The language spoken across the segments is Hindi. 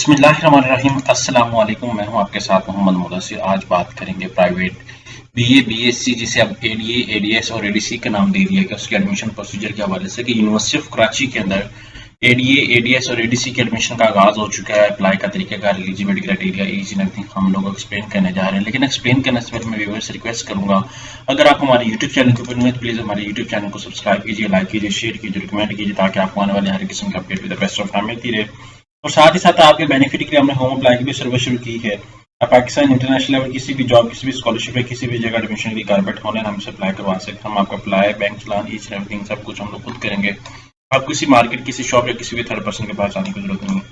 बिस्मिल्लाहिर्रहमानिर्रहीम। अस्सलाम वालेकुम। मैं हूं आपके साथ मोहम्मद मुदस्सिर। आज बात करेंगे प्राइवेट बीए बीएससी जिसे अब एडीए एडीएस और एडीसी का नाम दे दिया गया उसके एडमिशन प्रोसीजर के हवाले से कि यूनिवर्सिटी ऑफ कराची के अंदर एडीए एडीएस और एडीसी के एडमिशन का आगाज हो चुका है। अप्लाई का तरीकाकार, eligibility criteria, age and everything हम लोग एक्सप्लेन करने जा रहे हैं। लेकिन एक्सप्लेन करने से पहले मैं व्यूअर्स से रिक्वेस्ट करूंगा, अगर आप हमारे यूट्यूब चैनल के ऊपर तो प्लीज हमारे यूट्यूब चैनल को सब्सक्राइब कीजिए, लाइक कीजिए, शेयर कीजिए, रिकमेंड कीजिए ताकि आपको आने वाले हर किस्म के update with the best of time मिलती रहे। और साथ ही साथ आपके बेनिफिट के लिए हमने होम अप्लाई की भी सर्विस शुरू की है। आप पाकिस्तान इंटरनेशनल लेवल किसी भी जॉब, किसी भी स्कॉलरशिप या किसी भी जगह एडमिशन की घर बैठे ऑनलाइन हमसे अप्लाई करवा सकते हैं। हम आपका अप्लाई, बैंक चलान, ईच एवरीथिंग सब कुछ हम लोग खुद करेंगे। आपको किसी मार्केट, किसी शॉप या किसी भी थर्ड पर्सन के पास जाने की जरूरत नहीं है।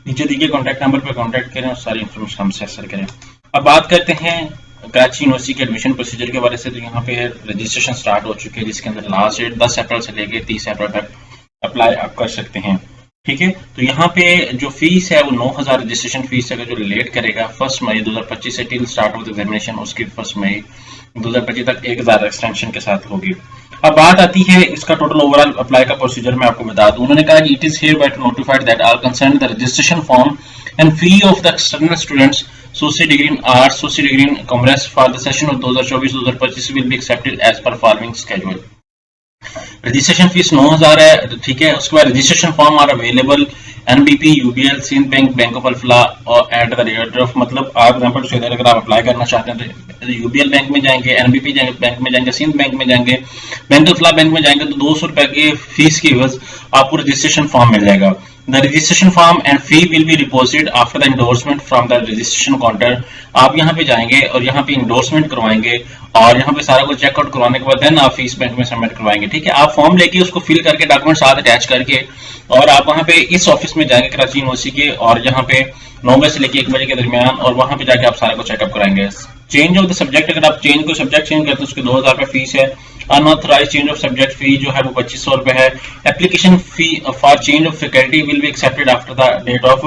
नीचे दिए गए कॉन्टैक्ट नंबर पर कॉन्टैक्ट करें और सारी इन्फॉर्मेशन हमसे हासिल करें। अब बात करते हैं कराची यूनिवर्सिटी के एडमिशन प्रोसीजर के बारे से। तो यहाँ पे रजिस्ट्रेशन स्टार्ट हो चुके हैं जिसके अंदर लास्ट डेट 10 अप्रैल से लेकर 30 अप्रैल तक अप्लाई आप कर सकते हैं। ठीक है, तो यहाँ पे जो फीस है वो 9,000 रजिस्ट्रेशन फीस है। जो लेट करेगा 1 मई 2025 से टिल स्टार्ट ऑफ एग्जामिनेशन उसकी 1 मई 2025 तक 1,000 एक्सटेंशन के साथ होगी। अब बात आती है इसका टोटल ओवरऑल अप्लाई का प्रोसीजर मैं आपको बता दूं। उन्होंने कहा कि it is hereby to notified that are concern the registration form and fee of the external students social degree in arts, social degree in commerce for the session of 2024-2025 will be accepted as per following schedule. Registration fees 9,000 है। ठीक है, उसके बाद registration form are available NBP, UBL, Sindh bank, bank of Alfalah और एट द रेट ऑफ, मतलब आप एग्जांपल से अगर आप अप्लाई करना चाहते हैं तो यूबीएल बैंक में जाएंगे, एनबीपी बैंक में जाएंगे, सिंध बैंक में जाएंगे, बैंक ऑफ अल्फला बैंक में जाएंगे तो 200 रुपए की फीस की एवज आपको रजिस्ट्रेशन फॉर्म मिल जाएगा। The registration form and fee will be deposited after the endorsement from the registration counter। आप यहाँ पे जाएंगे और यहाँ पे इंडोर्समेंट करवाएंगे और यहाँ पे सारा कुछ चेकआउट करवाने के बाद देन आप फीस बैंक में सबमिट करवाएंगे। ठीक है, आप फॉर्म लेके उसको फिल करके डॉक्यूमेंट साथ अटैच करके और आप वहाँ पे इस ऑफिस में जाएंगे कराची यूनिवर्सिटी के, और यहाँ पे 9 बजे से लेके 1 बजे के दरमियान, और वहाँ पे जाके आप सारा कुछ चेकअप कराएंगे। चेंज ऑफ द सब्जेक्ट, अगर आप चेंज को सब्जेक्ट चेंज करते हैं उसके 2,000 रुपए फीस है। Unauthorize change of subject fee जो है वो 2,500 रुपए है। Application fee for change of faculty will be accepted after the date of,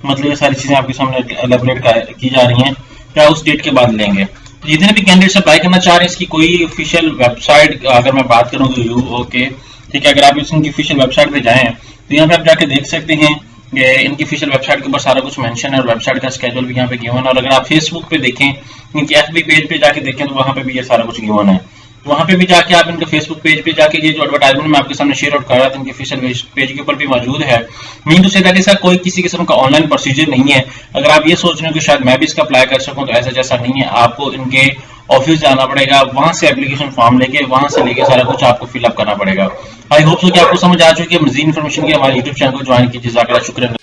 मतलब ये सारी चीजें आपके सामने एलैबोरेट की जा रही हैं, क्या उस डेट के बाद लेंगे। तो जितने भी कैंडिडेट्स अप्लाई करना चाह रहे हैं इसकी कोई ऑफिशियल वेबसाइट अगर मैं बात करूँ तो ओके, ठीक है, अगर आप इसकी ऑफिशियल वेबसाइट पे जाएं तो यहाँ पे आप जाके देख सकते हैं इनकी ऑफिशियल वेबसाइट के ऊपर सारा कुछ मेंशन है और वेबसाइट का स्केड्यूल भी यहाँ पे गिवन है। और अगर आप फेसबुक पे देखें, इनकी एफबी पेज पे जाके देखें तो वहाँ पे भी ये सारा कुछ गिवन है। तो वहाँ पे भी जाके आप इनके फेसबुक पेज पे जाके ये जो एडवर्टाइजमेंट मैं आपके सामने शेयर आउट कर रहा था इनके ऑफिशियल पेज के ऊपर भी मौजूद है। मीन टू से दैट इसका कोई किसी किस्म का ऑनलाइन प्रोसीजर नहीं है। अगर आप ये सोच रहे हो कि शायद मैं भी इसका अप्लाई कर सकूं तो ऐसा जैसा नहीं है। आपको इनके ऑफिस जाना पड़ेगा, वहां से एप्लीकेशन फॉर्म लेके वहां से लेके सारा कुछ आपको फिलअप करना पड़ेगा। आई होप सो कि आपको समझ आ चुकी है। मजीद इन्फॉर्मेशन के हमारे यूट्यूब चैनल को ज्वाइन कीजिए। शुक्रिया।